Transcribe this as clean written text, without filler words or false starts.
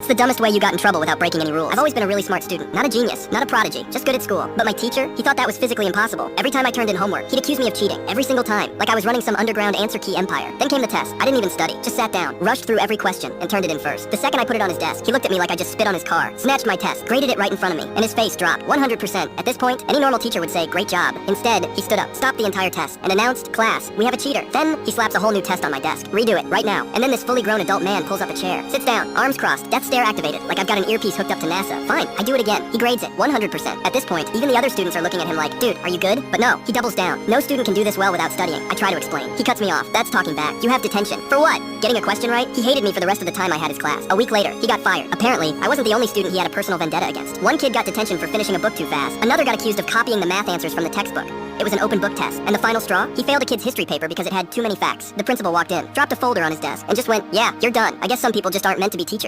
It's the dumbest way you got in trouble without breaking any rules. I've always been a really smart student. Not a genius, not a prodigy, just good at school. But my teacher, he thought that was physically impossible. Every time I turned in homework, he'd accuse me of cheating. Every single time. Like I was running some underground answer key empire. Then came the test. I didn't even study. Just sat down, rushed through every question, and turned it in first. The second I put it on his desk, he looked at me like I just spit on his car, snatched my test, graded it right in front of me, and his face dropped. 100%. At this point, any normal teacher would say, great job. Instead, he stood up, stopped the entire test, and announced, class, we have a cheater. Then, he slaps a whole new test on my desk. Redo it, right now. And then this fully grown adult man pulls up a chair, sits down, arms crossed, death stare activated, like I've got an earpiece hooked up to NASA. Fine, I do it again. He grades it, 100%. At this point, even the other students are looking at him like, dude, are you good? But no, he doubles down. No student can do this well without studying. I try to explain. He cuts me off. That's talking back. You have detention. For what? Getting a question right? He hated me for the rest of the time I had his class. A week later, he got fired. Apparently, I wasn't the only student he had a personal vendetta against. One kid got detention for finishing a book too fast. Another got accused of copying the math answers from the textbook. It was an open book test. And the final straw? He failed a kid's history paper because it had too many facts. The principal walked in, dropped a folder on his desk, and just went, yeah, you're done. I guess some people just aren't meant to be teachers.